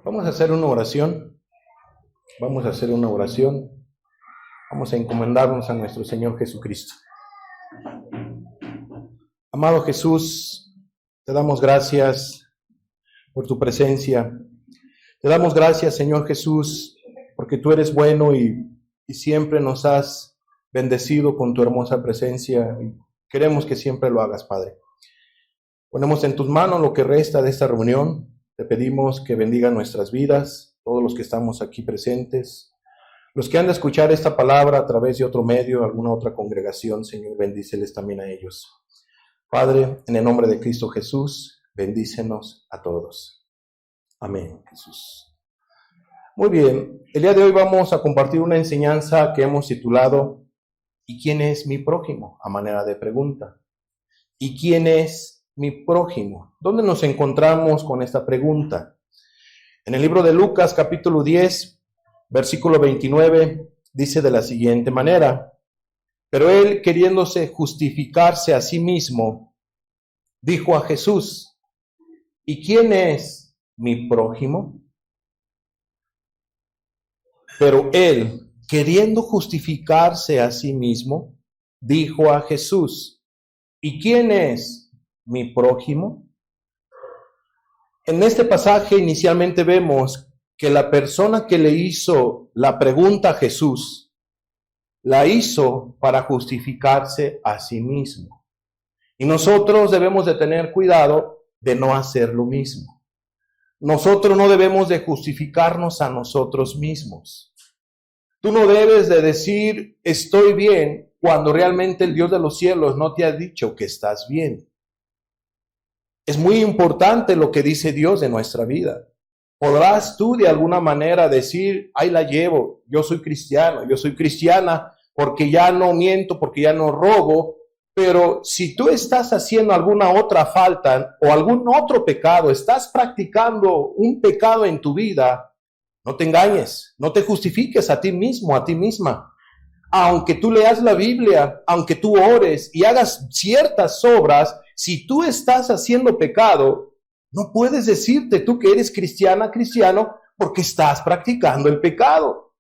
Vamos a hacer una oración. Vamos a hacer una oración. Vamos a encomendarnos a nuestro Señor Jesucristo. Amado Jesús, te damos gracias por tu presencia. Te damos gracias, Señor Jesús, porque tú eres bueno y siempre nos has bendecido con tu hermosa presencia. Y queremos que siempre lo hagas, Padre. Ponemos en tus manos lo que resta de esta reunión. Te pedimos que bendiga nuestras vidas, todos los que estamos aquí presentes. Los que han de escuchar esta palabra a través de otro medio, alguna otra congregación, Señor, bendíceles también a ellos. Padre, en el nombre de Cristo Jesús, bendícenos a todos. Amén, Jesús. Muy bien, el día de hoy vamos a compartir una enseñanza que hemos titulado ¿Y quién es mi prójimo? A manera de pregunta. ¿Y quién es mi prójimo? ¿Dónde nos encontramos con esta pregunta? En el libro de Lucas, capítulo 10, versículo 29, dice de la siguiente manera: pero él, queriéndose justificarse a sí mismo, dijo a Jesús: ¿y quién es mi prójimo? Pero él, queriendo justificarse a sí mismo, dijo a Jesús: ¿y quién es mi prójimo? En este pasaje inicialmente vemos que la persona que le hizo la pregunta a Jesús, la hizo para justificarse a sí mismo. Y nosotros debemos de tener cuidado de no hacer lo mismo. Nosotros no debemos de justificarnos a nosotros mismos. Tú no debes de decir estoy bien cuando realmente el Dios de los cielos no te ha dicho que estás bien. Es muy importante lo que dice Dios de nuestra vida. Podrás tú de alguna manera decir, ahí la llevo, yo soy cristiano, yo soy cristiana porque ya no miento, porque ya no robo, pero si tú estás haciendo alguna otra falta o algún otro pecado, estás practicando un pecado en tu vida, no te engañes, no te justifiques a ti mismo, a ti misma. Aunque tú leas la Biblia, aunque tú ores y hagas ciertas obras, si tú estás haciendo pecado, no puedes decirte tú que eres cristiana, cristiano, porque estás practicando el pecado.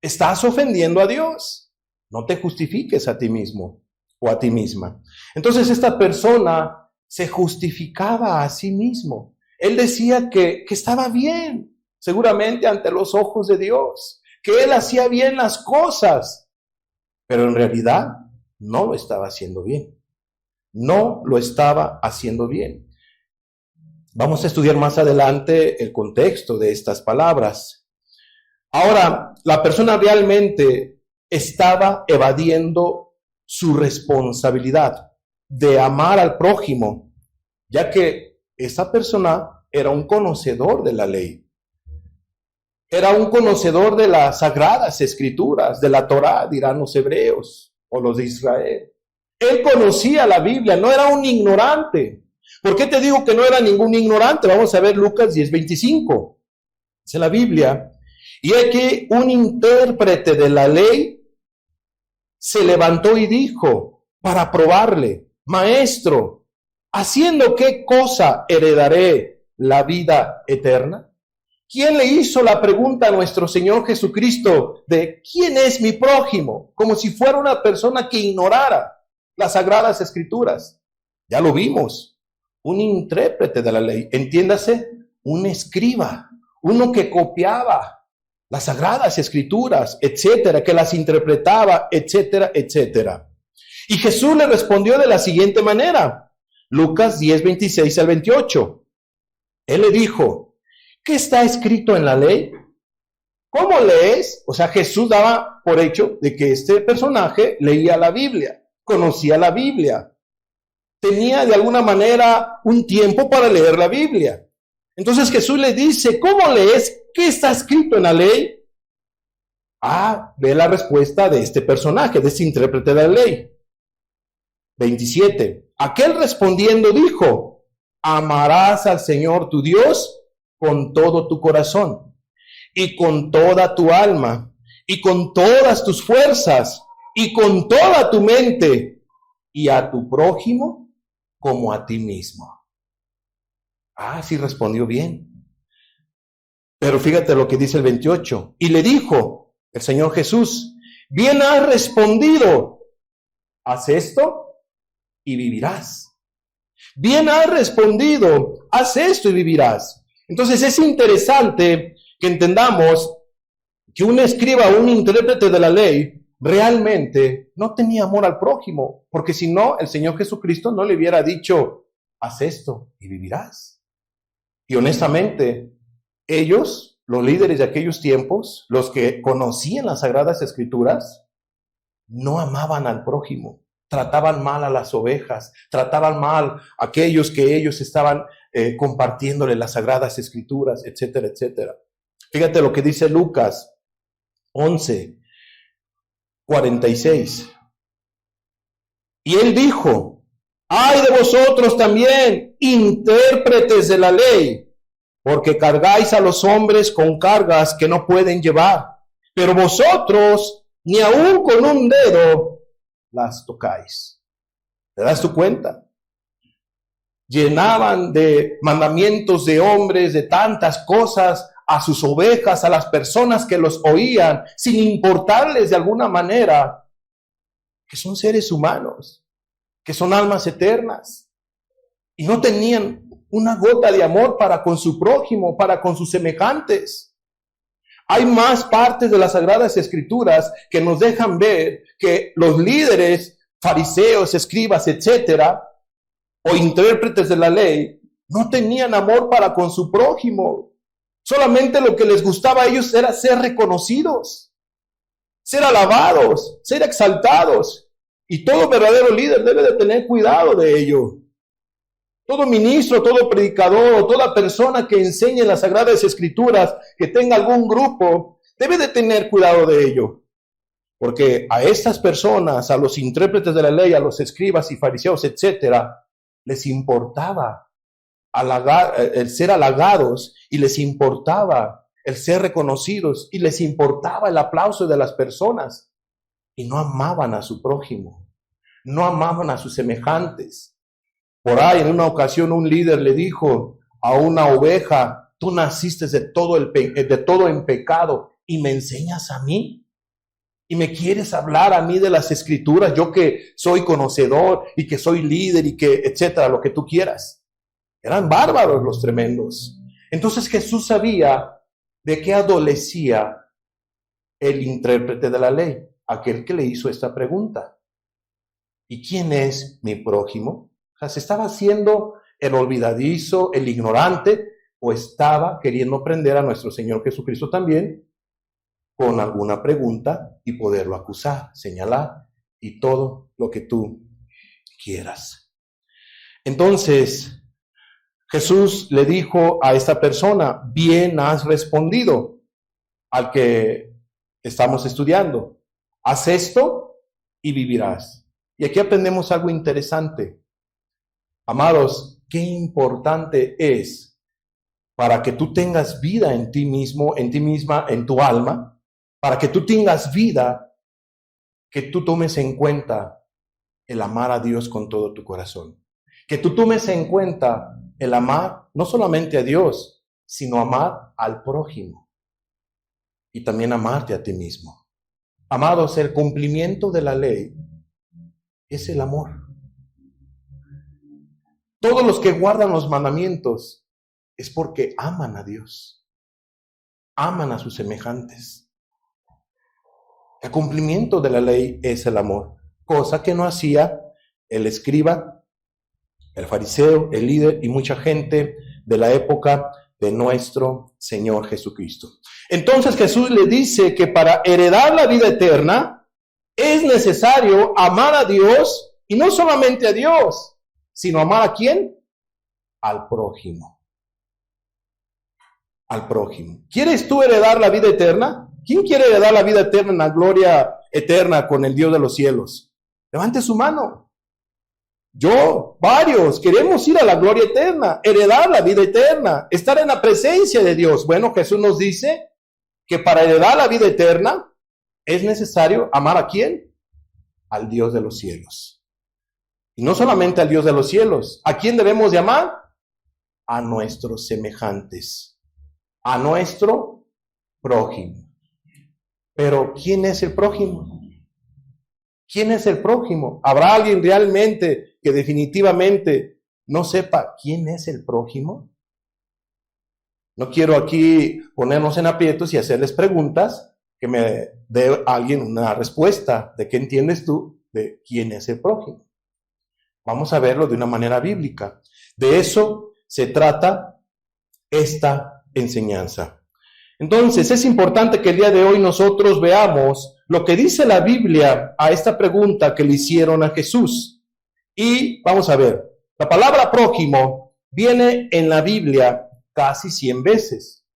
Estás ofendiendo a Dios. No te justifiques a ti mismo o a ti misma. Entonces esta persona se justificaba a sí mismo. Él decía que estaba bien, seguramente ante los ojos de Dios, que él hacía bien las cosas, pero en realidad no lo estaba haciendo bien. No lo estaba haciendo bien. Vamos a estudiar más adelante el contexto de estas palabras. Ahora, la persona realmente estaba evadiendo su responsabilidad de amar al prójimo, ya que esa persona era un conocedor de la ley. Era un conocedor de las sagradas escrituras, de la Torá, dirán los hebreos o los de Israel. Él conocía la Biblia, no era un ignorante. ¿Por qué te digo que no era ningún ignorante? Vamos a ver Lucas 10:25. Dice la Biblia: y aquí un intérprete de la ley se levantó y dijo para probarle: maestro, ¿haciendo qué cosa heredaré la vida eterna? ¿Quién le hizo la pregunta a nuestro Señor Jesucristo de quién es mi prójimo? Como si fuera una persona que ignorara las sagradas escrituras. Ya lo vimos. Un intérprete de la ley, entiéndase, un escriba, uno que copiaba las sagradas escrituras, etcétera, que las interpretaba, etcétera, etcétera. Y Jesús le respondió de la siguiente manera. Lucas 10:26 al 28. Él le dijo: ¿qué está escrito en la ley? ¿Cómo lees? O sea, Jesús daba por hecho de que este personaje leía la Biblia, conocía la Biblia, tenía de alguna manera un tiempo para leer la Biblia. Entonces Jesús le dice: ¿cómo lees? ¿Qué está escrito en la ley? Ve la respuesta de este personaje, de este intérprete de la ley. 27. Aquel respondiendo dijo: amarás al Señor tu Dios con todo tu corazón, y con toda tu alma, y con todas tus fuerzas, y con toda tu mente, y a tu prójimo como a ti mismo. Sí respondió bien. Pero fíjate lo que dice el 28. Y le dijo el Señor Jesús, bien has respondido, haz esto y vivirás. Bien has respondido, haz esto y vivirás. Entonces es interesante que entendamos que un escriba o un intérprete de la ley realmente no tenía amor al prójimo, porque si no, el Señor Jesucristo no le hubiera dicho, haz esto y vivirás. Y honestamente, ellos, los líderes de aquellos tiempos, los que conocían las Sagradas Escrituras, no amaban al prójimo, trataban mal a las ovejas, trataban mal a aquellos que ellos estaban compartiéndole las Sagradas Escrituras, etcétera, etcétera. Fíjate lo que dice Lucas 11:46. Y él dijo, ay de vosotros también, intérpretes de la ley, porque cargáis a los hombres con cargas que no pueden llevar, pero vosotros ni aun con un dedo las tocáis. ¿Te das tu cuenta? Llenaban de mandamientos de hombres, de tantas cosas, a sus ovejas, a las personas que los oían, sin importarles de alguna manera que son seres humanos, que son almas eternas, y no tenían una gota de amor para con su prójimo, para con sus semejantes. Hay más partes de las Sagradas Escrituras que nos dejan ver que los líderes, fariseos, escribas, etcétera, o intérpretes de la ley, no tenían amor para con su prójimo. Solamente lo que les gustaba a ellos era ser reconocidos, ser alabados, ser exaltados. Y todo verdadero líder debe de tener cuidado de ello. Todo ministro, todo predicador, toda persona que enseñe las Sagradas Escrituras, que tenga algún grupo, debe de tener cuidado de ello. Porque a estas personas, a los intérpretes de la ley, a los escribas y fariseos, etcétera, les importaba el ser halagados, y les importaba el ser reconocidos, y les importaba el aplauso de las personas, y no amaban a su prójimo, no amaban a sus semejantes. Por ahí en una ocasión un líder le dijo a una oveja, tú naciste de todo en pecado y me enseñas a mí, y me quieres hablar a mí de las Escrituras, yo que soy conocedor y que soy líder y que etcétera, lo que tú quieras. Eran bárbaros los tremendos. Entonces Jesús sabía de qué adolecía el intérprete de la ley, aquel que le hizo esta pregunta. ¿Y quién es mi prójimo? O sea, ¿se estaba haciendo el olvidadizo, el ignorante, o estaba queriendo prender a nuestro Señor Jesucristo también con alguna pregunta y poderlo acusar, señalar y todo lo que tú quieras? Entonces Jesús le dijo a esta persona, bien has respondido, al que estamos estudiando, haz esto y vivirás. Y aquí aprendemos algo interesante. Amados, qué importante es para que tú tengas vida en ti mismo, en ti misma, en tu alma, para que tú tengas vida, que tú tomes en cuenta el amar a Dios con todo tu corazón. Que tú tomes en cuenta el amar no solamente a Dios, sino amar al prójimo y también amarte a ti mismo. Amados, el cumplimiento de la ley es el amor. Todos los que guardan los mandamientos es porque aman a Dios, aman a sus semejantes. El cumplimiento de la ley es el amor, cosa que no hacía el escriba, el fariseo, el líder y mucha gente de la época de nuestro Señor Jesucristo. Entonces Jesús le dice que para heredar la vida eterna es necesario amar a Dios, y no solamente a Dios, sino amar ¿a quién? Al prójimo. Al prójimo. ¿Quieres tú heredar la vida eterna? ¿Quién quiere heredar la vida eterna en la gloria eterna con el Dios de los cielos? Levante su mano. Yo, varios, queremos ir a la gloria eterna, heredar la vida eterna, estar en la presencia de Dios. Bueno, Jesús nos dice que para heredar la vida eterna es necesario amar ¿a quién? Al Dios de los cielos. Y no solamente al Dios de los cielos. ¿A quién debemos de amar? A nuestros semejantes. a nuestro prójimo. Pero, ¿quién es el prójimo? ¿Quién es el prójimo? ¿Habrá alguien realmente que definitivamente no sepa quién es el prójimo? No quiero aquí ponernos en aprietos y hacerles preguntas, que me dé alguien una respuesta de qué entiendes tú de quién es el prójimo. Vamos a verlo de una manera bíblica. De eso se trata esta enseñanza. Entonces, es importante que el día de hoy nosotros veamos lo que dice la Biblia a esta pregunta que le hicieron a Jesús. Y vamos a ver, la palabra prójimo viene en la Biblia casi 100 veces.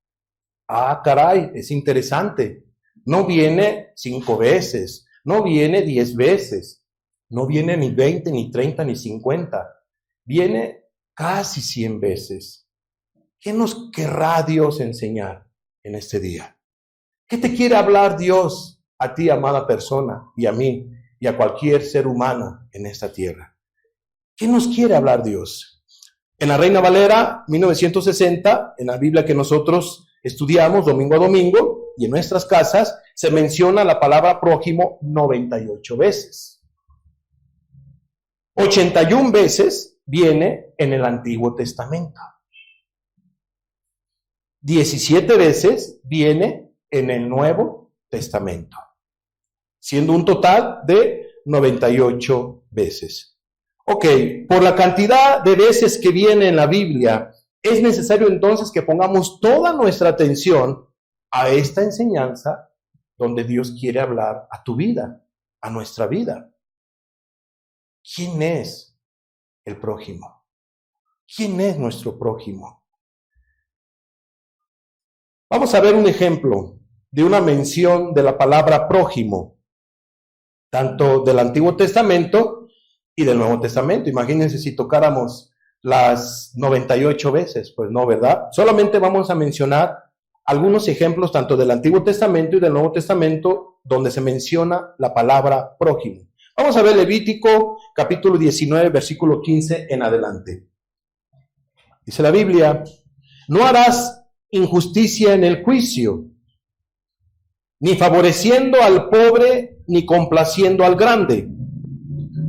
Ah, caray, es interesante. No viene 5 veces, no viene 10 veces, no viene ni 20, ni 30, ni 50. Viene casi 100 veces. ¿Qué nos querrá Dios enseñar en este día? ¿Qué te quiere hablar Dios a ti, amada persona, y a mí, y a cualquier ser humano en esta tierra? ¿Qué nos quiere hablar Dios? En la Reina Valera, 1960, en la Biblia que nosotros estudiamos domingo a domingo, y en nuestras casas, se menciona la palabra prójimo 98 veces. 81 veces viene en el Antiguo Testamento. 17 veces viene en el Nuevo Testamento, siendo un total de 98 veces. Ok, por la cantidad de veces que viene en la Biblia, es necesario entonces que pongamos toda nuestra atención a esta enseñanza donde Dios quiere hablar a tu vida, a nuestra vida. ¿Quién es el prójimo? ¿Quién es nuestro prójimo? Vamos a ver un ejemplo de una mención de la palabra prójimo, tanto del Antiguo Testamento y del Nuevo Testamento. Imagínense si tocáramos las 98 veces, pues no, ¿verdad? Solamente vamos a mencionar algunos ejemplos tanto del Antiguo Testamento y del Nuevo Testamento donde se menciona la palabra prójimo. Vamos a ver Levítico capítulo 19, versículo 15 en adelante. Dice la Biblia: no harás injusticia en el juicio, ni favoreciendo al pobre, ni complaciendo al grande.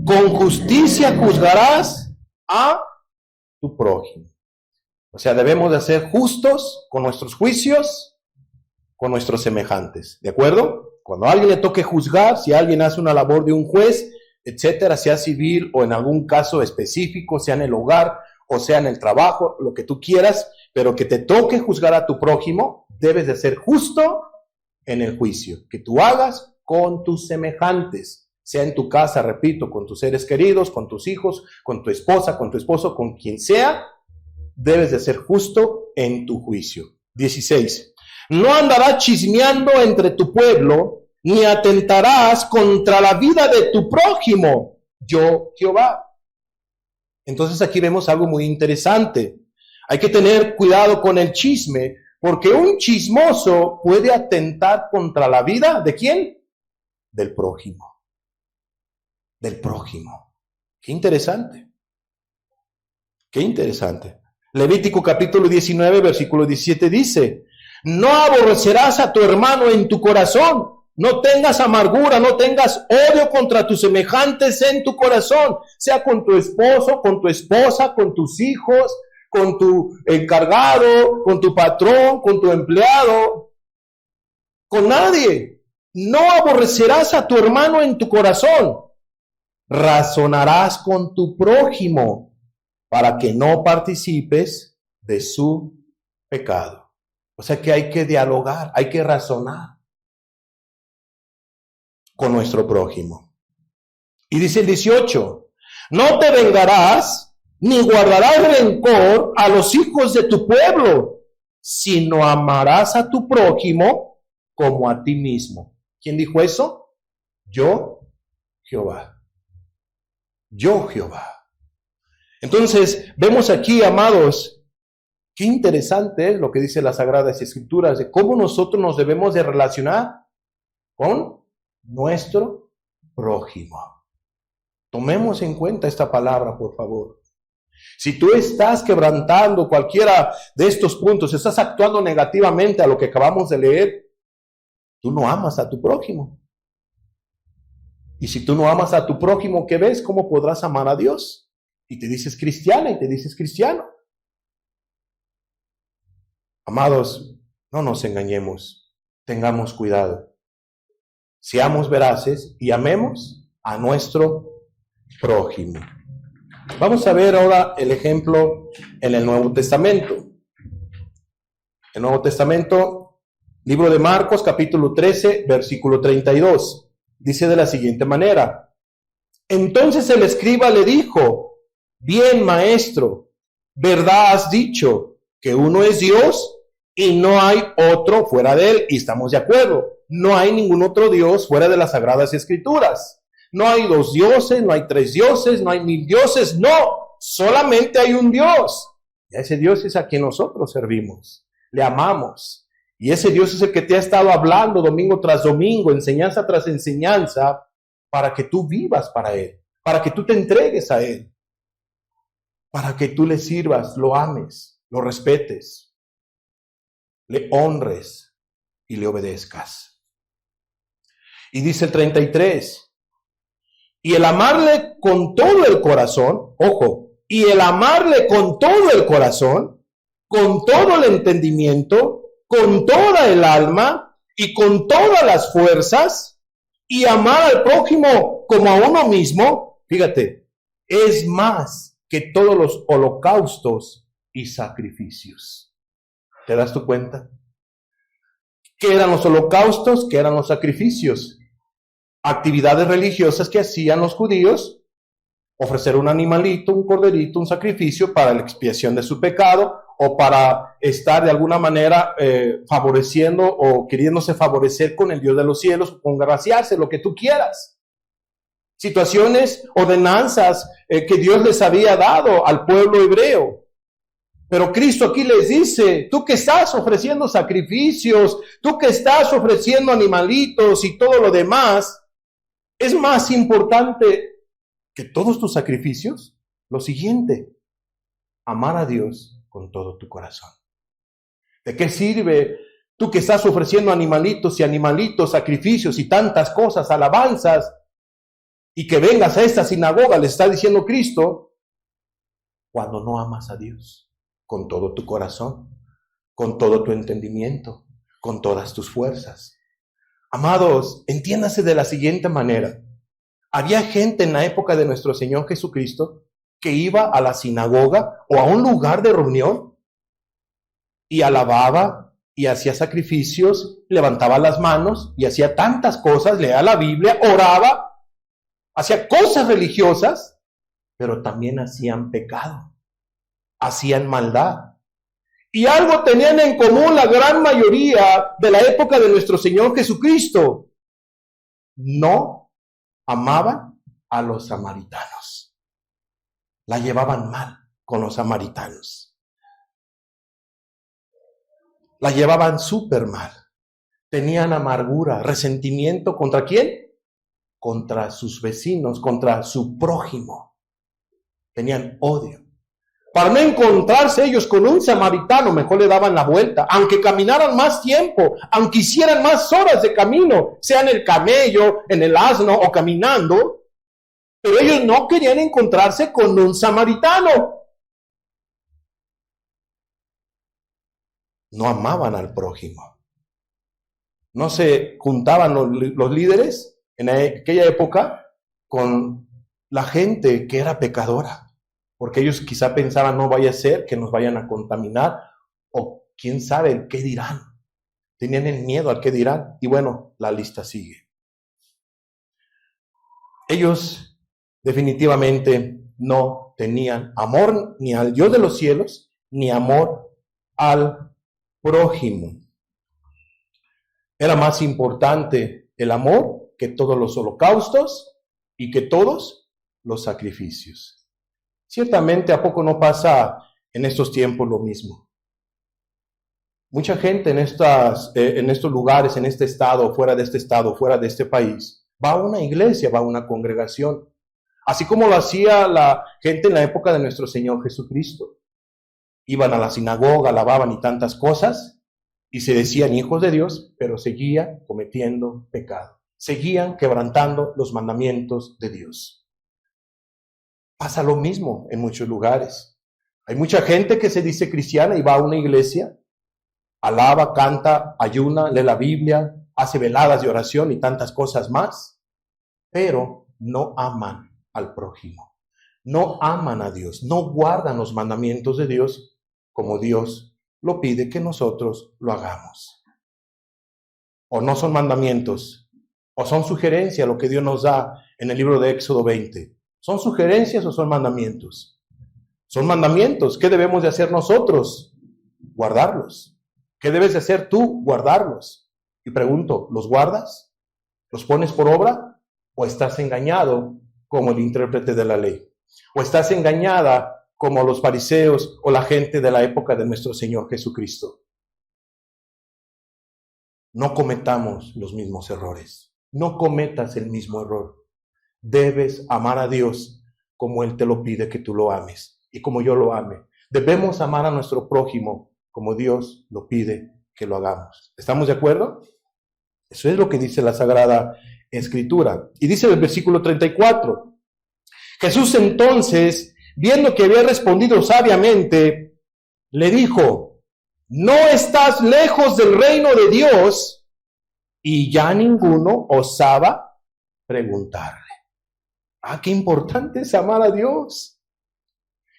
Con justicia juzgarás a tu prójimo. O sea, debemos de ser justos con nuestros juicios, con nuestros semejantes, ¿de acuerdo? Cuando a alguien le toque juzgar, si alguien hace una labor de un juez, etcétera, sea civil o en algún caso específico, sea en el hogar o sea en el trabajo, lo que tú quieras, pero que te toque juzgar a tu prójimo, debes de ser justo en el juicio que tú hagas con tus semejantes, sea en tu casa, repito, con tus seres queridos, con tus hijos, con tu esposa, con tu esposo, con quien sea, debes de ser justo en tu juicio. 16. No andarás chismeando entre tu pueblo, ni atentarás contra la vida de tu prójimo, yo Jehová. Entonces aquí vemos algo muy interesante. Hay que tener cuidado con el chisme, porque un chismoso puede atentar contra la vida ¿de quién? Del prójimo. Del prójimo. Qué interesante. Qué interesante. Levítico capítulo 19, versículo 17 dice: no aborrecerás a tu hermano en tu corazón, no tengas amargura, no tengas odio contra tus semejantes en tu corazón, sea con tu esposo, con tu esposa, con tus hijos, con tu encargado, con tu patrón, con tu empleado, con nadie. No aborrecerás a tu hermano en tu corazón, razonarás con tu prójimo para que no participes de su pecado. O sea que hay que dialogar, hay que razonar con nuestro prójimo. Y dice el 18, no te vengarás ni guardarás rencor a los hijos de tu pueblo, sino amarás a tu prójimo como a ti mismo. ¿Quién dijo eso? Yo, Jehová. Yo, Jehová. Entonces, vemos aquí, amados, qué interesante es lo que dice las Sagradas Escrituras de cómo nosotros nos debemos de relacionar con nuestro prójimo. Tomemos en cuenta esta palabra, por favor. Si tú estás quebrantando cualquiera de estos puntos, estás actuando negativamente a lo que acabamos de leer, tú no amas a tu prójimo. Y si tú no amas a tu prójimo, ¿qué ves? ¿Cómo podrás amar a Dios? Y te dices cristiana y te dices cristiano. Amados, no nos engañemos, tengamos cuidado. Seamos veraces y amemos a nuestro prójimo. Vamos a ver ahora el ejemplo en el Nuevo Testamento. El Nuevo Testamento, libro de Marcos, capítulo 13, versículo 32. Dice de la siguiente manera: entonces el escriba le dijo: bien, maestro, ¿verdad has dicho que uno es Dios y no hay otro fuera de él? Y estamos de acuerdo, no hay ningún otro Dios fuera de las Sagradas Escrituras. No hay dos dioses, no hay tres dioses, no hay 1000 dioses, no, solamente hay un Dios. Y ese Dios es a quien nosotros servimos, le amamos. Y ese Dios es el que te ha estado hablando domingo tras domingo, enseñanza tras enseñanza, para que tú vivas para Él, para que tú te entregues a Él, para que tú le sirvas, lo ames, lo respetes, le honres y le obedezcas. Y dice el 33, y el amarle con todo el corazón, ojo, y el amarle con todo el corazón, con todo el entendimiento, con toda el alma y con todas las fuerzas, y amar al prójimo como a uno mismo, fíjate, es más que todos los holocaustos y sacrificios. ¿Te das tu cuenta? ¿Qué eran los holocaustos? ¿Qué eran los sacrificios? Actividades religiosas que hacían los judíos, ofrecer un animalito, un corderito, un sacrificio para la expiación de su pecado o para estar de alguna manera favoreciendo o queriéndose favorecer con el Dios de los cielos, congraciarse, lo que tú quieras. Situaciones, ordenanzas que Dios les había dado al pueblo hebreo. Pero Cristo aquí les dice, tú que estás ofreciendo sacrificios, tú que estás ofreciendo animalitos y todo lo demás, es más importante que todos tus sacrificios lo siguiente: amar a Dios con todo tu corazón. ¿De qué sirve tú que estás ofreciendo animalitos, sacrificios y tantas cosas, alabanzas, y que vengas a esta sinagoga, le está diciendo Cristo, cuando no amas a Dios con todo tu corazón, con todo tu entendimiento, con todas tus fuerzas? Amados, entiéndase de la siguiente manera. Había gente en la época de nuestro Señor Jesucristo que iba a la sinagoga o a un lugar de reunión y alababa y hacía sacrificios, levantaba las manos y hacía tantas cosas, leía la Biblia, oraba, hacía cosas religiosas, pero también hacían pecado, hacían maldad. Y algo tenían en común la gran mayoría de la época de nuestro Señor Jesucristo: no amaban a los samaritanos. La llevaban mal con los samaritanos. La llevaban súper mal. Tenían amargura, resentimiento. ¿Contra quién? Contra sus vecinos, contra su prójimo. Tenían odio. Para no encontrarse ellos con un samaritano, mejor le daban la vuelta, aunque caminaran más tiempo, aunque hicieran más horas de camino, sea en el camello, en el asno o caminando, pero ellos no querían encontrarse con un samaritano. No amaban al prójimo. No se juntaban los líderes en aquella época con la gente que era pecadora, porque ellos quizá pensaban, no vaya a ser que nos vayan a contaminar, o quién sabe el qué dirán. Tenían el miedo al qué dirán, y bueno, la lista sigue. Ellos definitivamente no tenían amor ni al Dios de los cielos, ni amor al prójimo. Era más importante el amor que todos los holocaustos y que todos los sacrificios. Ciertamente, ¿a poco no pasa en estos tiempos lo mismo? Mucha gente en estos lugares, en este estado, fuera de este país, va a una iglesia, va a una congregación, así como lo hacía la gente en la época de nuestro Señor Jesucristo. Iban a la sinagoga, alababan y tantas cosas, y se decían hijos de Dios, pero seguían cometiendo pecado. Seguían quebrantando los mandamientos de Dios. Pasa lo mismo en muchos lugares. Hay mucha gente que se dice cristiana y va a una iglesia, alaba, canta, ayuna, lee la Biblia, hace veladas de oración y tantas cosas más, pero no aman al prójimo, no aman a Dios, no guardan los mandamientos de Dios como Dios lo pide que nosotros lo hagamos. O no son mandamientos, o son sugerencias lo que Dios nos da en el libro de Éxodo 20. ¿Son sugerencias o son mandamientos? Son mandamientos. ¿Qué debemos de hacer nosotros? Guardarlos. ¿Qué debes de hacer tú? Guardarlos. Y pregunto, ¿los guardas? ¿Los pones por obra? ¿O estás engañado como el intérprete de la ley? ¿O estás engañada como los fariseos o la gente de la época de nuestro Señor Jesucristo? No cometamos los mismos errores. No cometas el mismo error. Debes amar a Dios como Él te lo pide que tú lo ames y como yo lo ame. Debemos amar a nuestro prójimo como Dios lo pide que lo hagamos. ¿Estamos de acuerdo? Eso es lo que dice la Sagrada Escritura. Y dice el versículo 34. Jesús entonces, viendo que había respondido sabiamente, le dijo: no estás lejos del reino de Dios. Y ya ninguno osaba preguntarle. Qué importante es amar a Dios.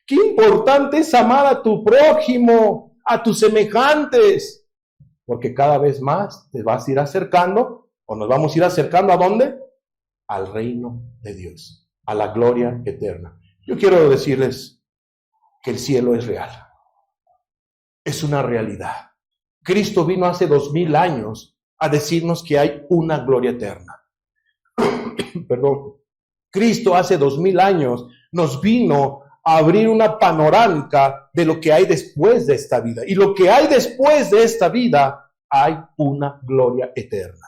Qué importante es amar a tu prójimo, a tus semejantes. Porque cada vez más te vas a ir acercando, o nos vamos a ir acercando, ¿a dónde? Al reino de Dios, a la gloria eterna. Yo quiero decirles que el cielo es real. Es una realidad. Cristo vino hace 2000 años a decirnos que hay una gloria eterna. Perdón. Cristo hace 2000 años nos vino a abrir una panorámica de lo que hay después de esta vida. Y lo que hay después de esta vida, hay una gloria eterna.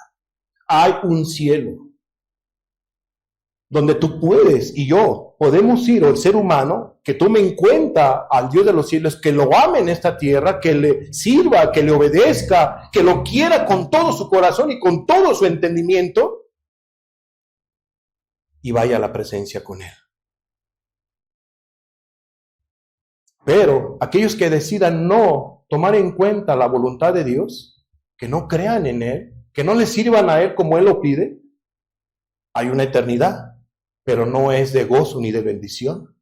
Hay un cielo donde tú puedes y yo podemos ir, o el ser humano, que tome en cuenta al Dios de los cielos, que lo ame en esta tierra, que le sirva, que le obedezca, que lo quiera con todo su corazón y con todo su entendimiento, y vaya a la presencia con Él. Pero aquellos que decidan no tomar en cuenta la voluntad de Dios, que no crean en Él, que no le sirvan a Él como Él lo pide, hay una eternidad, pero no es de gozo ni de bendición,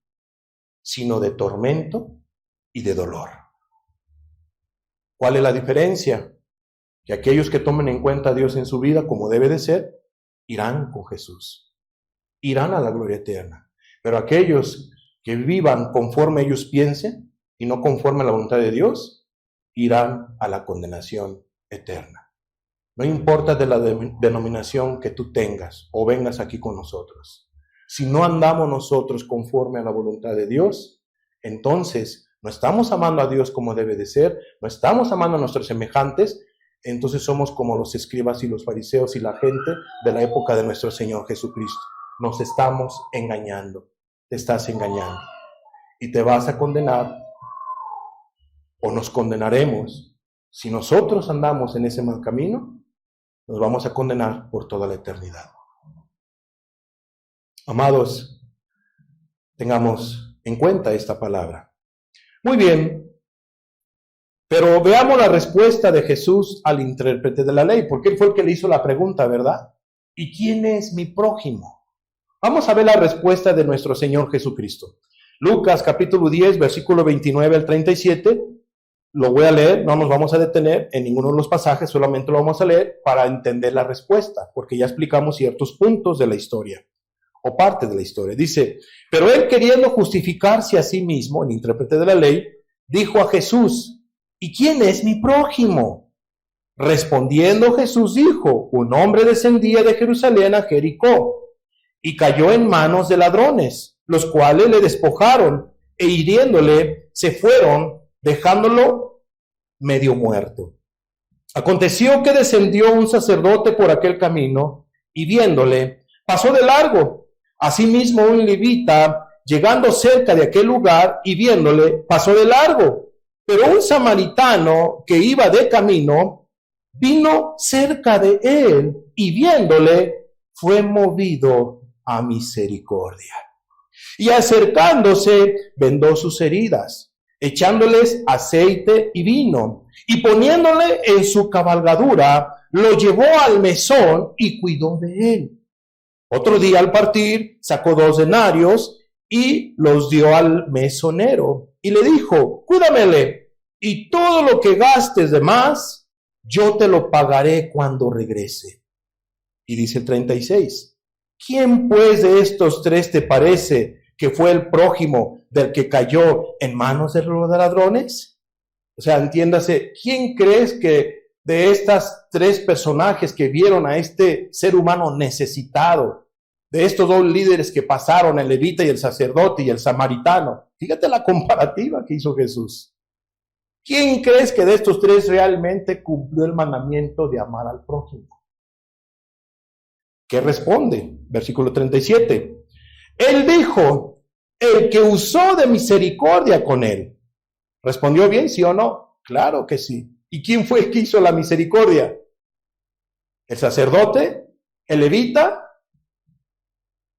sino de tormento y de dolor. ¿Cuál es la diferencia? Que aquellos que tomen en cuenta a Dios en su vida como debe de ser, irán con Jesús. Irán a la gloria eterna. Pero aquellos que vivan conforme ellos piensen y no conforme a la voluntad de Dios, irán a la condenación eterna. No importa de la denominación que tú tengas o vengas aquí con nosotros. Si no andamos nosotros conforme a la voluntad de Dios, entonces no estamos amando a Dios como debe de ser, no estamos amando a nuestros semejantes, entonces somos como los escribas y los fariseos y la gente de la época de nuestro Señor Jesucristo. Nos estamos engañando, te estás engañando y te vas a condenar o nos condenaremos. Si nosotros andamos en ese mal camino, nos vamos a condenar por toda la eternidad. Amados, tengamos en cuenta esta palabra. Muy bien, pero veamos la respuesta de Jesús al intérprete de la ley, porque él fue el que le hizo la pregunta, ¿verdad? ¿Y quién es mi prójimo? Vamos a ver la respuesta de nuestro Señor Jesucristo. Lucas capítulo 10, versículo 29 al 37. Lo voy a leer, no nos vamos a detener en ninguno de los pasajes, solamente lo vamos a leer para entender la respuesta, porque ya explicamos ciertos puntos de la historia, o parte de la historia. Dice: pero él, queriendo justificarse a sí mismo, el intérprete de la ley, dijo a Jesús: ¿y quién es mi prójimo? Respondiendo Jesús dijo: un hombre descendía de Jerusalén a Jericó, y cayó en manos de ladrones, los cuales le despojaron, e hiriéndole, se fueron, dejándolo medio muerto. Aconteció que descendió un sacerdote por aquel camino, y viéndole, pasó de largo. Asimismo, un levita, llegando cerca de aquel lugar y viéndole, pasó de largo. Pero un samaritano que iba de camino, vino cerca de él y viéndole, fue movido a misericordia. Y acercándose, vendó sus heridas, echándoles aceite y vino, y poniéndole en su cabalgadura, lo llevó al mesón y cuidó de él. Otro día al partir, sacó 2 denarios y los dio al mesonero. Y le dijo, cuídamele, y todo lo que gastes de más, yo te lo pagaré cuando regrese. Y dice el 36, ¿quién pues de estos 3 te parece que fue el prójimo del que cayó en manos de los ladrones? O sea, entiéndase, ¿quién crees que de estas 3 personajes que vieron a este ser humano necesitado, de estos 2 líderes que pasaron, el levita y el sacerdote y el samaritano? Fíjate la comparativa que hizo Jesús. ¿Quién crees que de estos 3 realmente cumplió el mandamiento de amar al prójimo? ¿Qué responde? Versículo 37. Él dijo, el que usó de misericordia con él. ¿Respondió bien, sí o no? Claro que sí. ¿Y quién fue el que hizo la misericordia? ¿El sacerdote? ¿El levita?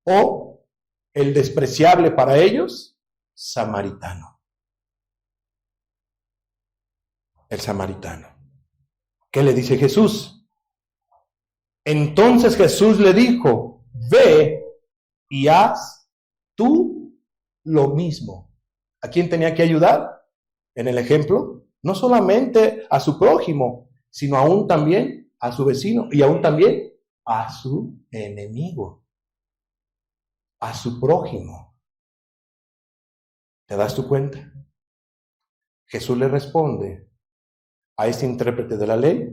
¿O el despreciable para ellos? Samaritano. El samaritano. ¿Qué le dice Jesús? Entonces Jesús le dijo, ve y haz tú lo mismo. ¿A quién tenía que ayudar? En el ejemplo, no solamente a su prójimo, sino aún también a su vecino y aún también a su enemigo, a su prójimo. ¿Te das tu cuenta? Jesús le responde a este intérprete de la ley,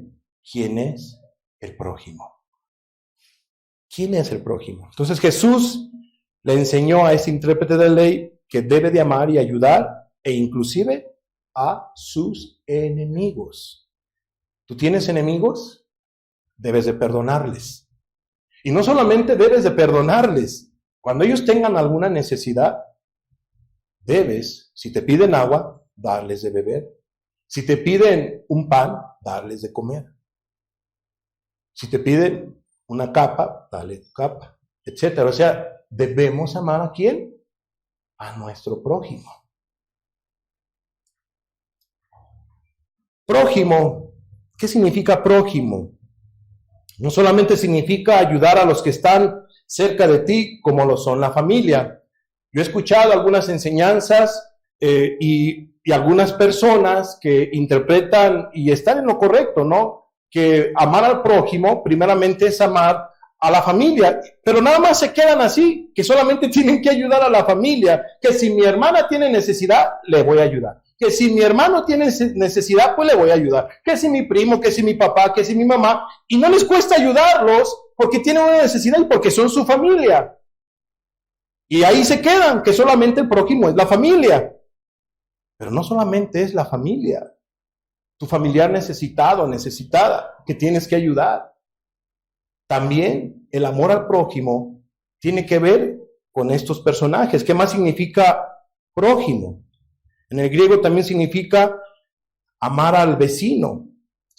¿quién es el prójimo? ¿Quién es el prójimo? Entonces Jesús le enseñó a este intérprete de la ley que debe de amar y ayudar e inclusive a sus enemigos. ¿Tú tienes enemigos? Debes de perdonarles. Y no solamente debes de perdonarles, cuando ellos tengan alguna necesidad, debes, si te piden agua, darles de beber. Si te piden un pan, darles de comer. Si te piden una capa, dale tu capa, etcétera. O sea, debemos amar ¿a quién? A nuestro prójimo. Prójimo, ¿qué significa prójimo? No solamente significa ayudar a los que están cerca de ti, como lo son la familia. Yo he escuchado algunas enseñanzas y algunas personas que interpretan y están en lo correcto, ¿no? Que amar al prójimo primeramente es amar a la familia, pero nada más se quedan así, que solamente tienen que ayudar a la familia, que si mi hermana tiene necesidad, le voy a ayudar. Que si mi hermano tiene necesidad, pues le voy a ayudar. Que si mi primo, que si mi papá, que si mi mamá. Y no les cuesta ayudarlos porque tienen una necesidad y porque son su familia. Y ahí se quedan, que solamente el prójimo es la familia. Pero no solamente es la familia. Tu familiar necesitado, necesitada, que tienes que ayudar. También el amor al prójimo tiene que ver con estos personajes. ¿Qué más significa prójimo? En el griego también significa amar al vecino.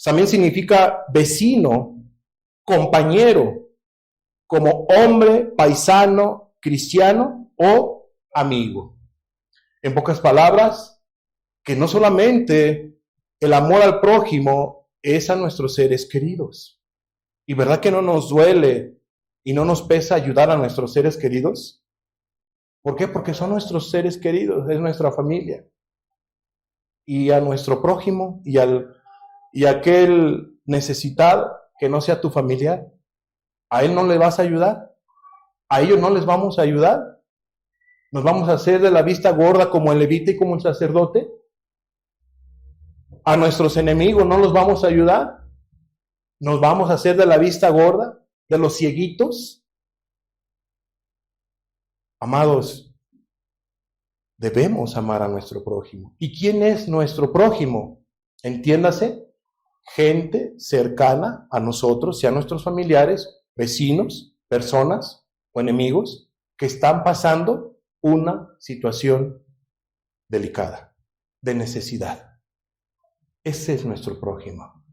También significa vecino, compañero, como hombre, paisano, cristiano o amigo. En pocas palabras, que no solamente el amor al prójimo es a nuestros seres queridos. ¿Y verdad que no nos duele y no nos pesa ayudar a nuestros seres queridos? ¿Por qué? Porque son nuestros seres queridos, es nuestra familia. Y a nuestro prójimo y aquel necesitado que no sea tu familiar, ¿a él no le vas a ayudar? ¿A ellos no les vamos a ayudar? ¿Nos vamos a hacer de la vista gorda como el levita y como el sacerdote? ¿A nuestros enemigos no los vamos a ayudar? ¿Nos vamos a hacer de la vista gorda, de los cieguitos? Amados, debemos amar a nuestro prójimo. ¿Y quién es nuestro prójimo? Entiéndase, gente cercana a nosotros, sean nuestros familiares, vecinos, personas o enemigos, que están pasando una situación delicada, de necesidad. Ese es nuestro prójimo.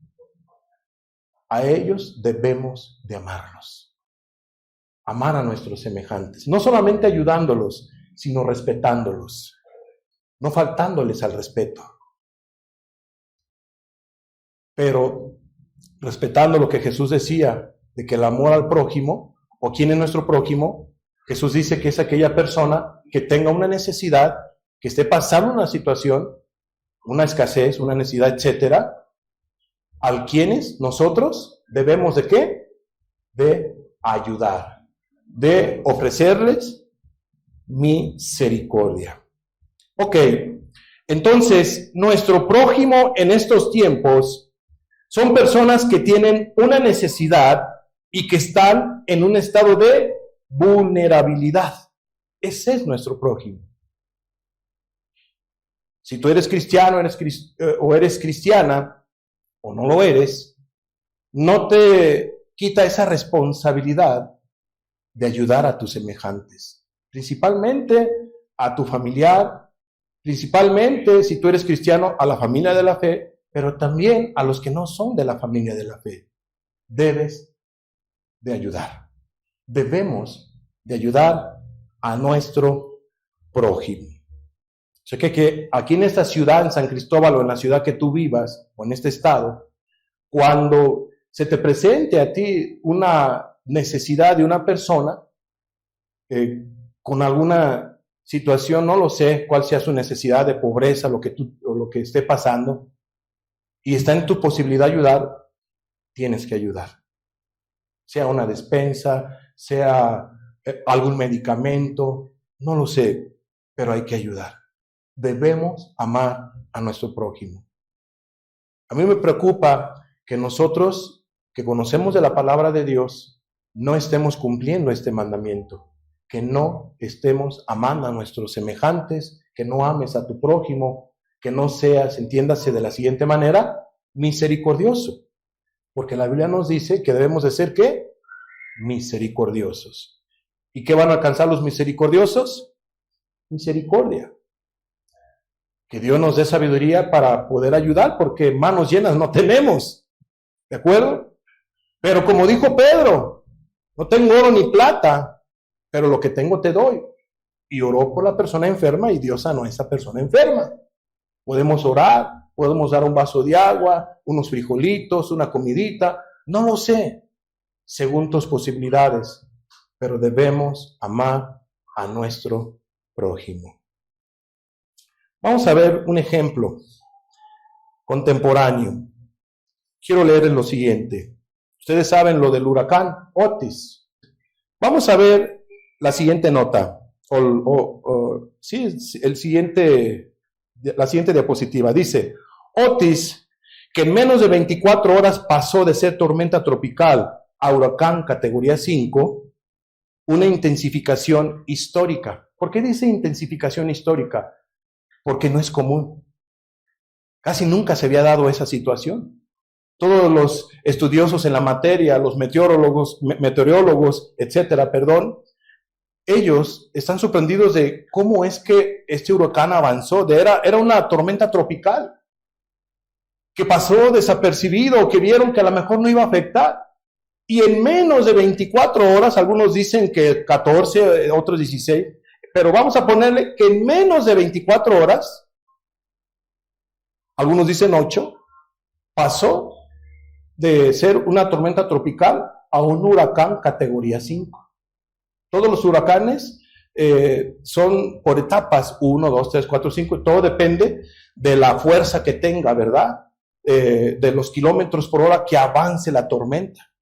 A ellos debemos de amarlos. Amar a nuestros semejantes. No solamente ayudándolos, sino respetándolos. No faltándoles al respeto. Pero respetando lo que Jesús decía, de que el amor al prójimo, o quién es nuestro prójimo, Jesús dice que es aquella persona que tenga una necesidad, que esté pasando una situación, una escasez, una necesidad, etcétera, al quienes nosotros debemos de ¿qué? De ayudar, de ofrecerles misericordia. Ok, entonces nuestro prójimo en estos tiempos son personas que tienen una necesidad y que están en un estado de vulnerabilidad. Ese es nuestro prójimo. Si tú eres cristiano o eres cristiana, o no lo eres, no te quita esa responsabilidad de ayudar a tus semejantes, principalmente a tu familiar, principalmente si tú eres cristiano, a la familia de la fe, pero también a los que no son de la familia de la fe. Debes de ayudar. Debemos de ayudar a nuestro prójimo. O sea que aquí en esta ciudad, en San Cristóbal, o en la ciudad que tú vivas, o en este estado, cuando se te presente a ti una necesidad de una persona, con alguna situación, no lo sé cuál sea su necesidad de pobreza, lo que esté pasando, y está en tu posibilidad de ayudar, tienes que ayudar. Sea una despensa, sea algún medicamento, no lo sé, pero hay que ayudar. Debemos amar a nuestro prójimo. A mí me preocupa que nosotros, que conocemos de la palabra de Dios, no estemos cumpliendo este mandamiento, que no estemos amando a nuestros semejantes, que no ames a tu prójimo, que no seas, entiéndase de la siguiente manera, misericordioso. Porque la Biblia nos dice que debemos de ser, ¿qué? Misericordiosos. ¿Y qué van a alcanzar los misericordiosos? Misericordia. Que Dios nos dé sabiduría para poder ayudar, porque manos llenas no tenemos. ¿De acuerdo? Pero como dijo Pedro, no tengo oro ni plata, pero lo que tengo te doy. Y oró por la persona enferma y Dios sanó a esa persona enferma. Podemos orar, podemos dar un vaso de agua, unos frijolitos, una comidita, no lo sé, según tus posibilidades, pero debemos amar a nuestro prójimo. Vamos a ver un ejemplo contemporáneo. Quiero leer lo siguiente. Ustedes saben lo del huracán Otis. Vamos a ver la siguiente nota, la siguiente diapositiva. Dice, Otis, que en menos de 24 horas pasó de ser tormenta tropical a huracán categoría 5, una intensificación histórica. ¿Por qué dice intensificación histórica? Porque no es común. Casi nunca se había dado esa situación. Todos los estudiosos en la materia, los meteorólogos, etcétera, ellos están sorprendidos de cómo es que este huracán avanzó. Era una tormenta tropical que pasó desapercibido, que vieron que a lo mejor no iba a afectar. Y en menos de 24 horas, algunos dicen que 14, otros 16, pero vamos a ponerle que en menos de 24 horas, algunos dicen 8, pasó de ser una tormenta tropical a un huracán categoría 5. Todos los huracanes son por etapas, 1, 2, 3, 4, 5, todo depende de la fuerza que tenga, ¿verdad? De los kilómetros por hora que avance la tormenta.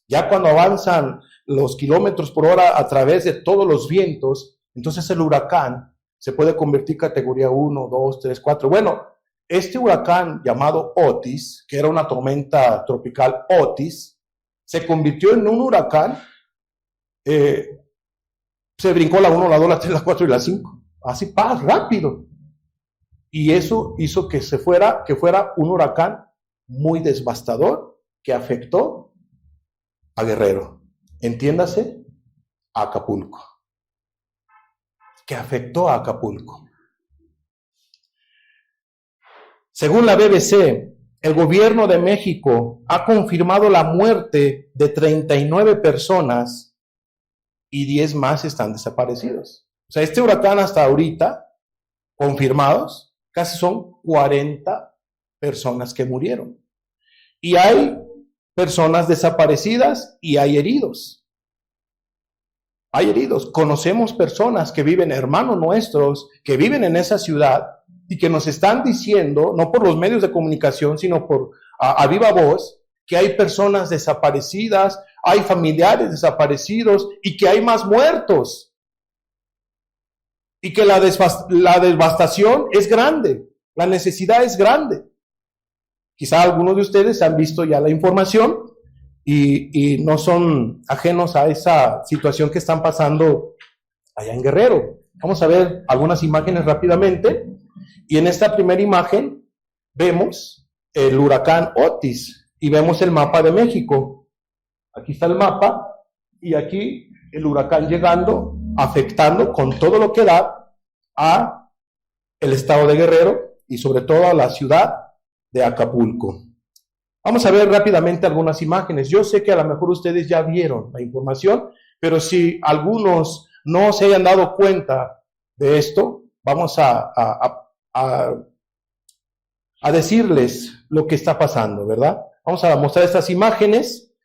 Ya cuando avanzan los kilómetros por hora a través de todos los vientos, entonces el huracán se puede convertir en categoría 1, 2, 3, 4. Bueno, este huracán llamado Otis, que era una tormenta tropical Otis, se convirtió en un huracán, se brincó la 1, la 2, la 3, la 4 y la 5. Así, rápido. Y eso hizo que fuera un huracán muy devastador que afectó a Guerrero. Entiéndase, a Acapulco. que afectó a Acapulco. Según la BBC, el gobierno de México ha confirmado la muerte de 39 personas y 10 más están desaparecidos. O sea, este huracán hasta ahorita, confirmados, casi son 40 personas que murieron. Y hay personas desaparecidas y hay heridos. Hay heridos. Conocemos personas que viven, hermanos nuestros, que viven en esa ciudad y que nos están diciendo, no por los medios de comunicación, sino por a viva voz, que hay personas desaparecidas, hay familiares desaparecidos y que hay más muertos. Y que la devastación es grande, la necesidad es grande. Quizá algunos de ustedes han visto ya la información y no son ajenos a esa situación que están pasando allá en Guerrero. Vamos a ver algunas imágenes rápidamente. Y en esta primera imagen vemos el huracán Otis y vemos el mapa de México. Aquí está el mapa y aquí el huracán llegando, afectando con todo lo que da a el estado de Guerrero y sobre todo a la ciudad de Acapulco. Vamos a ver rápidamente algunas imágenes. Yo sé que a lo mejor ustedes ya vieron la información, pero si algunos no se hayan dado cuenta de esto, vamos a decirles lo que está pasando, ¿verdad? Vamos a mostrar estas imágenes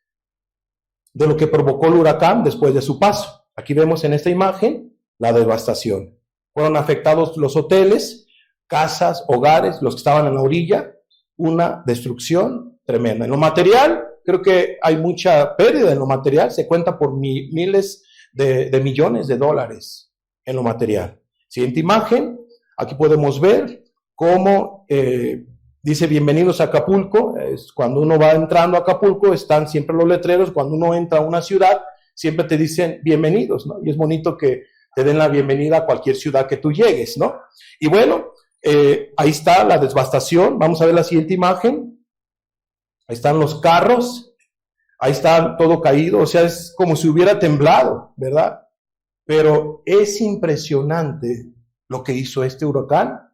de lo que provocó el huracán después de su paso. Aquí vemos en esta imagen la devastación. Fueron afectados los hoteles, casas, hogares, los que estaban en la orilla, una destrucción tremenda. En lo material, creo que hay mucha pérdida en lo material, se cuenta por miles de millones de dólares en lo material. Siguiente imagen, aquí podemos ver cómo dice bienvenidos a Acapulco. Cuando uno va entrando a Acapulco están siempre los letreros, cuando uno entra a una ciudad siempre te dicen bienvenidos, ¿no? Y es bonito que te den la bienvenida a cualquier ciudad que tú llegues, ¿no? Y bueno, ahí está la devastación. Vamos a ver la siguiente imagen. Ahí están los carros, ahí está todo caído, o sea, es como si hubiera temblado, ¿verdad? Pero es impresionante lo que hizo este huracán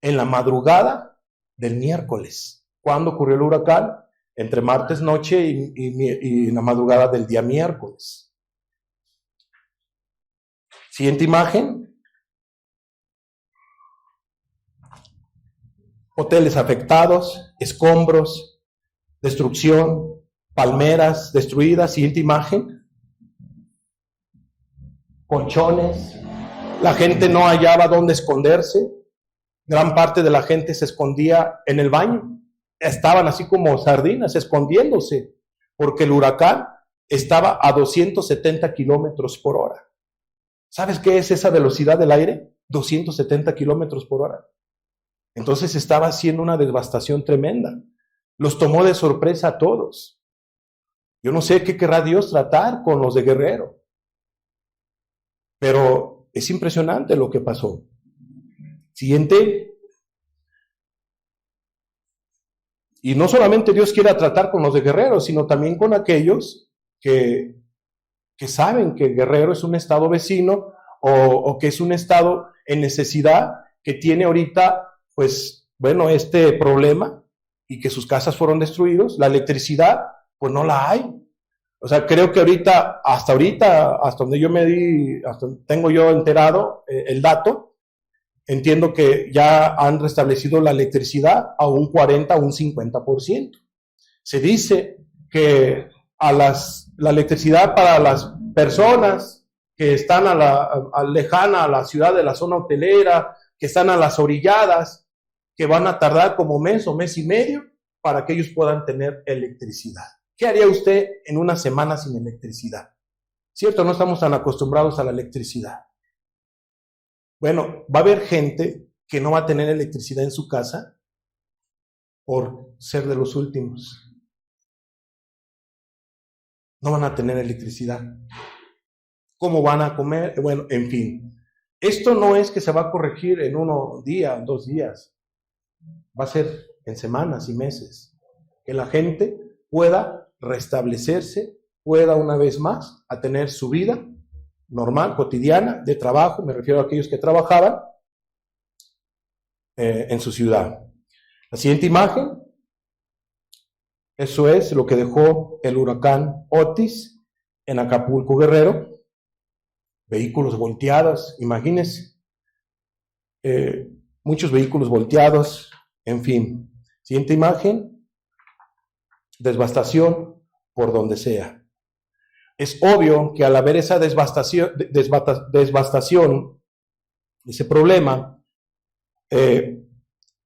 en la madrugada del miércoles. ¿Cuándo ocurrió el huracán? Entre martes noche y la madrugada del día miércoles. Siguiente imagen. Hoteles afectados, escombros, destrucción, palmeras destruidas. Siguiente imagen. Colchones. La gente no hallaba dónde esconderse. Gran parte de la gente se escondía en el baño. Estaban así como sardinas escondiéndose porque el huracán estaba a 270 kilómetros por hora. ¿Sabes qué es esa velocidad del aire? 270 kilómetros por hora. Entonces estaba haciendo una devastación tremenda. Los tomó de sorpresa a todos. Yo no sé qué querrá Dios tratar con los de Guerrero, pero es impresionante lo que pasó. Siguiente. Y no solamente Dios quiere tratar con los de Guerrero, sino también con aquellos que saben que Guerrero es un estado vecino o que es un estado en necesidad, que tiene ahorita, pues, bueno, este problema y que sus casas fueron destruidos. La electricidad, pues no la hay. O sea, creo que hasta donde yo hasta donde tengo yo enterado el dato, entiendo que ya han restablecido la electricidad a un 40, a un 50%. Se dice que la electricidad para las personas que están lejana a la ciudad de la zona hotelera, que están a las orilladas, que van a tardar como mes o mes y medio para que ellos puedan tener electricidad. ¿Qué haría usted en una semana sin electricidad? ¿Cierto? No estamos tan acostumbrados a la electricidad. Bueno, va a haber gente que no va a tener electricidad en su casa por ser de los últimos. No van a tener electricidad. ¿Cómo van a comer? Bueno, en fin. Esto no es que se va a corregir en 1 día, 2 días. Va a ser en semanas y meses. Que la gente pueda restablecerse, pueda una vez más a tener su vida normal, cotidiana, de trabajo, me refiero a aquellos que trabajaban en su ciudad. La siguiente imagen, eso es lo que dejó el huracán Otis en Acapulco, Guerrero. Vehículos volteados, imagínense, muchos vehículos volteados, en fin. Siguiente imagen, devastación por donde sea. Es obvio que al haber esa devastación, ese problema,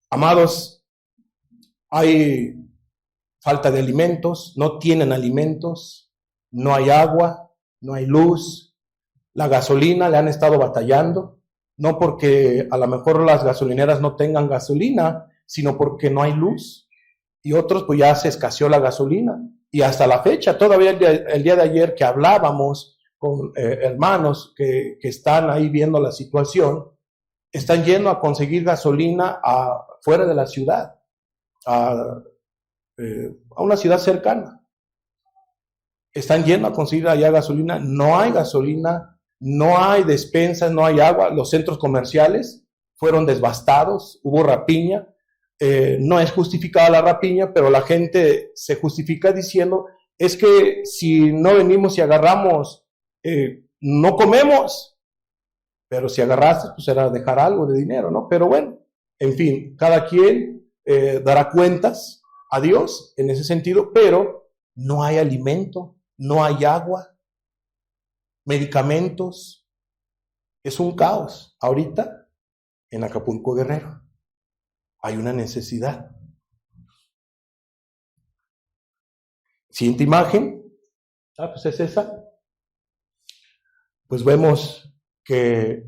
amados, hay falta de alimentos, no tienen alimentos, no hay agua, no hay luz, la gasolina le han estado batallando, no porque a lo mejor las gasolineras no tengan gasolina, sino porque no hay luz, y otros pues ya se escaseó la gasolina, y hasta la fecha, todavía el día de ayer que hablábamos con hermanos que están ahí viendo la situación, están yendo a conseguir gasolina fuera de la ciudad, a una ciudad cercana. Están yendo a conseguir allá gasolina, no hay gasolina, no hay despensas, no hay agua, los centros comerciales fueron devastados, hubo rapiña, no es justificada la rapiña, pero la gente se justifica diciendo, es que si no venimos y agarramos, no comemos, pero si agarraste, pues era dejar algo de dinero, ¿no? Pero bueno, en fin, cada quien dará cuentas a Dios en ese sentido, pero no hay alimento, no hay agua, medicamentos, es un caos. Ahorita, en Acapulco, Guerrero, hay una necesidad. Siguiente imagen, pues es esa. Pues vemos que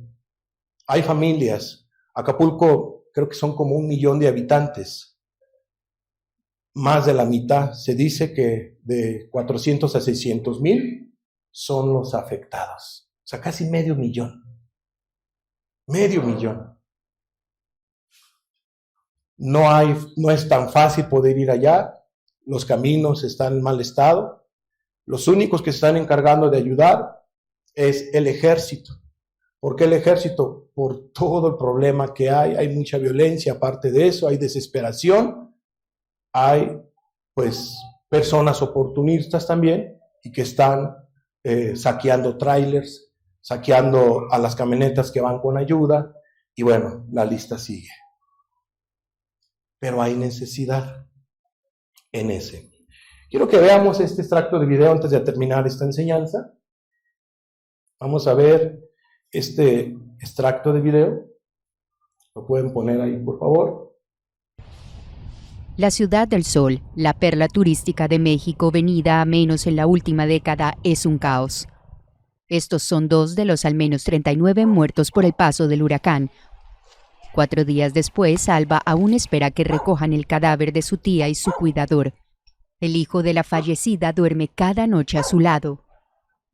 hay familias. Acapulco creo que son como 1 millón de habitantes. Más de la mitad, se dice que de 400 a 600 mil son los afectados. O sea, casi medio millón. Medio millón. No es tan fácil poder ir allá. Los caminos están en mal estado. Los únicos que se están encargando de ayudar es el ejército. ¿Por qué el ejército? Por todo el problema que hay mucha violencia, aparte de eso, hay desesperación, hay pues personas oportunistas también y que están saqueando trailers, saqueando a las camionetas que van con ayuda y bueno, la lista sigue. Pero hay necesidad en ese. Quiero que veamos este extracto de video antes de terminar esta enseñanza. Vamos a ver este extracto de video. Lo pueden poner ahí, por favor. La Ciudad del Sol, la perla turística de México venida a menos en la última década, es un caos. Estos son 2 de los al menos 39 muertos por el paso del huracán. 4 días después, Alba aún espera que recojan el cadáver de su tía y su cuidador. El hijo de la fallecida duerme cada noche a su lado.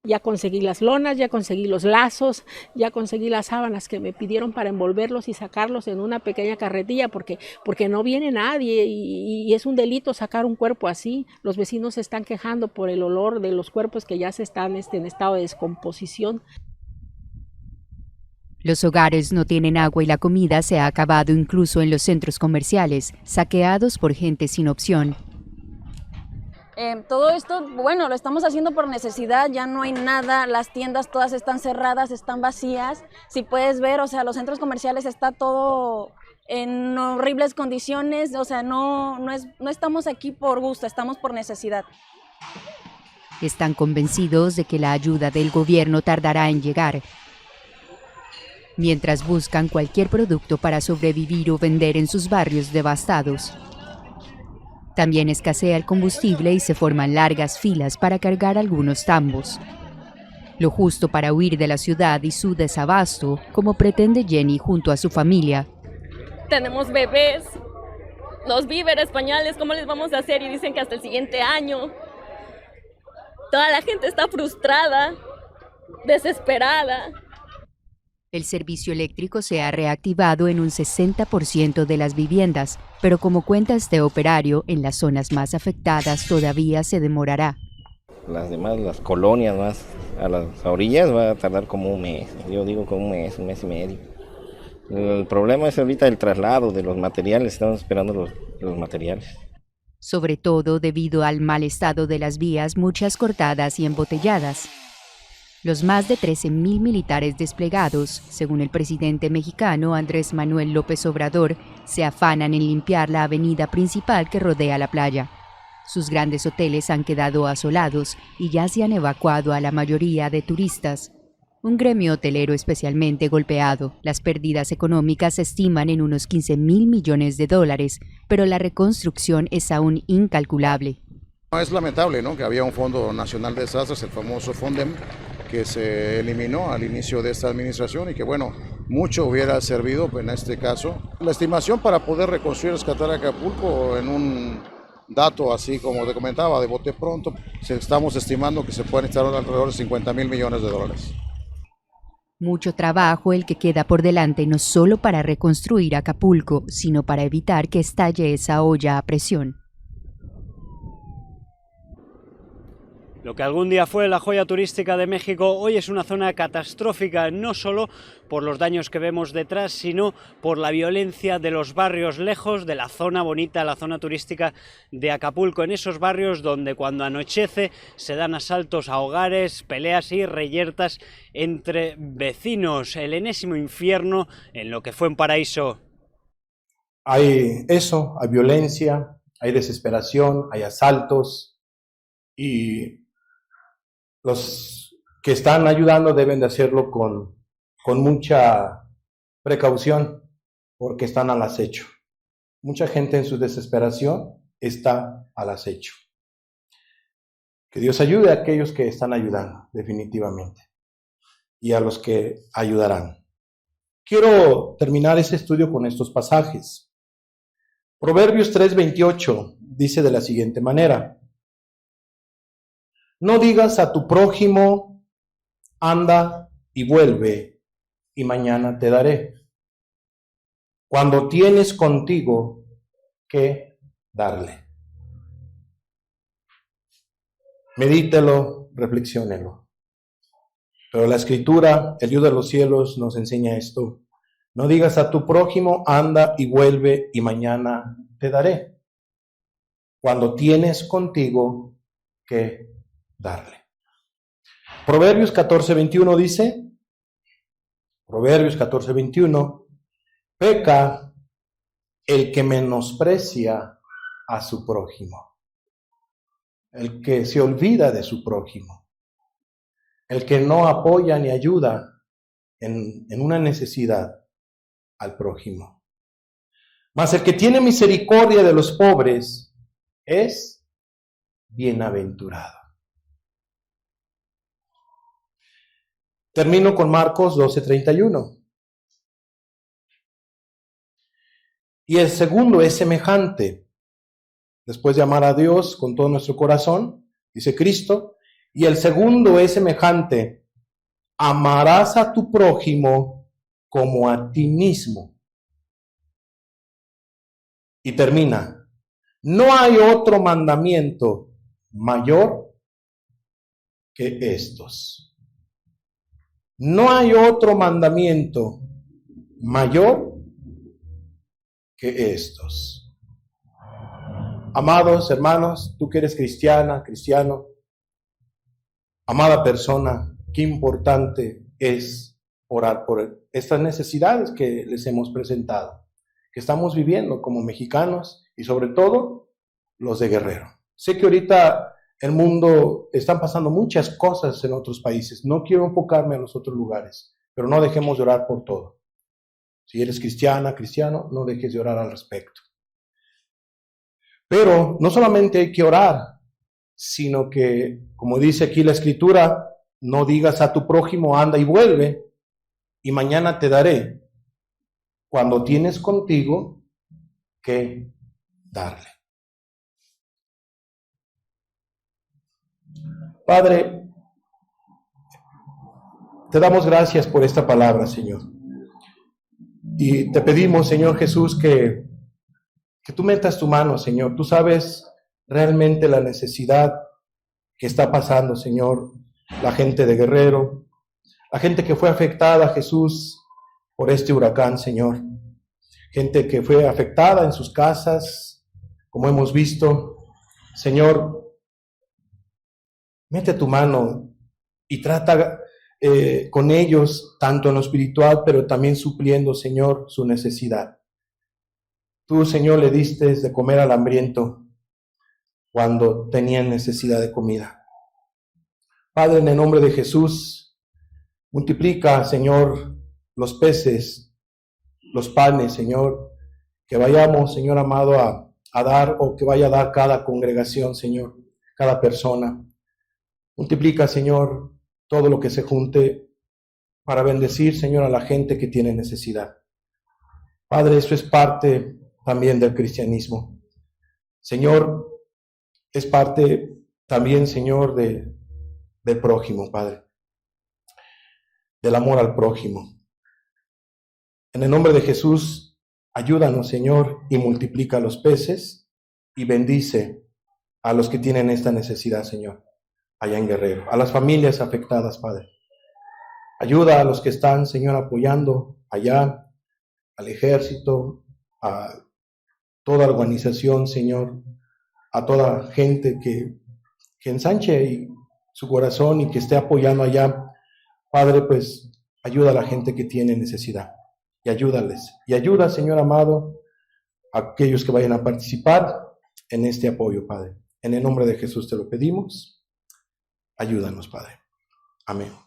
Ya conseguí las lonas, ya conseguí los lazos, ya conseguí las sábanas que me pidieron para envolverlos y sacarlos en una pequeña carretilla porque no viene nadie y es un delito sacar un cuerpo así. Los vecinos se están quejando por el olor de los cuerpos que ya se están en estado de descomposición. Los hogares no tienen agua y la comida se ha acabado incluso en los centros comerciales, saqueados por gente sin opción. Todo esto, bueno, lo estamos haciendo por necesidad, ya no hay nada, las tiendas todas están cerradas, están vacías. Si puedes ver, o sea, los centros comerciales está todo en horribles condiciones, o sea, no estamos aquí por gusto, estamos por necesidad. Están convencidos de que la ayuda del gobierno tardará en llegar, mientras buscan cualquier producto para sobrevivir o vender en sus barrios devastados. También escasea el combustible y se forman largas filas para cargar algunos tambos. Lo justo para huir de la ciudad y su desabasto, como pretende Jenny junto a su familia. Tenemos bebés, los víveres, pañales, ¿cómo les vamos a hacer? Y dicen que hasta el siguiente año. Toda la gente está frustrada, desesperada. El servicio eléctrico se ha reactivado en un 60% de las viviendas, pero como cuenta este operario, en las zonas más afectadas todavía se demorará. las demás, las colonias más a las orillas, va a tardar como un mes. Yo digo como un mes y medio. El problema es ahorita el traslado de los materiales, estamos esperando los materiales. Sobre todo debido al mal estado de las vías, muchas cortadas y embotelladas. Los más de 13.000 militares desplegados, según el presidente mexicano Andrés Manuel López Obrador, se afanan en limpiar la avenida principal que rodea la playa. Sus grandes hoteles han quedado asolados y ya se han evacuado a la mayoría de turistas. Un gremio hotelero especialmente golpeado. Las pérdidas económicas se estiman en unos $15.000 millones, pero la reconstrucción es aún incalculable. Es lamentable, ¿no?, que había un Fondo Nacional de Desastres, el famoso FONDEM, que se eliminó al inicio de esta administración y que, bueno, mucho hubiera servido en este caso. La estimación para poder reconstruir y rescatar Acapulco, en un dato así como te comentaba, de bote pronto, estamos estimando que se pueden estar alrededor de $50.000 millones. Mucho trabajo el que queda por delante, no solo para reconstruir Acapulco, sino para evitar que estalle esa olla a presión. Lo que algún día fue la joya turística de México, hoy es una zona catastrófica, no solo por los daños que vemos detrás, sino por la violencia de los barrios lejos de la zona bonita, la zona turística de Acapulco, en esos barrios donde cuando anochece se dan asaltos a hogares, peleas y reyertas entre vecinos, el enésimo infierno en lo que fue un paraíso. Hay eso, hay violencia, hay desesperación, hay asaltos, y los que están ayudando deben de hacerlo con mucha precaución, porque están al acecho. Mucha gente en su desesperación está al acecho. Que Dios ayude a aquellos que están ayudando, definitivamente, y a los que ayudarán. Quiero terminar este estudio con estos pasajes. Proverbios 3:28 dice de la siguiente manera: no digas a tu prójimo, anda y vuelve, y mañana te daré, cuando tienes contigo que darle. Medítelo, reflexiónelo. Pero la Escritura, el Dios de los cielos, nos enseña esto: no digas a tu prójimo, anda y vuelve, y mañana te daré, cuando tienes contigo que darle. Proverbios 14:21 dice, Proverbios 14:21, peca el que menosprecia a su prójimo, el que se olvida de su prójimo, el que no apoya ni ayuda en una necesidad al prójimo. Mas el que tiene misericordia de los pobres es bienaventurado. Termino con Marcos 12:31. Y el segundo es semejante. Después de amar a Dios con todo nuestro corazón, dice Cristo, y el segundo es semejante: amarás a tu prójimo como a ti mismo. Y termina: no hay otro mandamiento mayor que estos. No hay otro mandamiento mayor que estos. Amados hermanos, tú que eres cristiana, cristiano, amada persona, qué importante es orar por estas necesidades que les hemos presentado, que estamos viviendo como mexicanos y sobre todo los de Guerrero. Sé que ahorita el mundo, están pasando muchas cosas en otros países. No quiero enfocarme en los otros lugares, pero no dejemos de orar por todo. Si eres cristiana, cristiano, no dejes de orar al respecto. Pero no solamente hay que orar, sino que, como dice aquí la Escritura, no digas a tu prójimo, anda y vuelve, y mañana te daré, cuando tienes contigo que darle. Padre, te damos gracias por esta palabra, Señor. Y te pedimos, Señor Jesús, que tú metas tu mano, Señor. Tú sabes realmente la necesidad que está pasando, Señor, la gente de Guerrero, la gente que fue afectada, Jesús, por este huracán, Señor. Gente que fue afectada en sus casas, como hemos visto. Señor, mete tu mano y trata con ellos, tanto en lo espiritual, pero también supliendo, Señor, su necesidad. Tú, Señor, le diste de comer al hambriento cuando tenían necesidad de comida. Padre, en el nombre de Jesús, multiplica, Señor, los peces, los panes, Señor, que vayamos, Señor amado, a dar, o que vaya a dar cada congregación, Señor, cada persona. Multiplica, Señor, todo lo que se junte para bendecir, Señor, a la gente que tiene necesidad. Padre, eso es parte también del cristianismo. Señor, es parte también, Señor, del prójimo, Padre, del amor al prójimo. En el nombre de Jesús, ayúdanos, Señor, y multiplica los peces y bendice a los que tienen esta necesidad, Señor, allá en Guerrero, a las familias afectadas, Padre. Ayuda a los que están, Señor, apoyando allá, al ejército, a toda organización, Señor, a toda gente que ensanche su corazón y que esté apoyando allá. Padre, pues ayuda a la gente que tiene necesidad y ayúdales. Y ayuda, Señor amado, a aquellos que vayan a participar en este apoyo, Padre. En el nombre de Jesús te lo pedimos. Ayúdanos, Padre. Amén.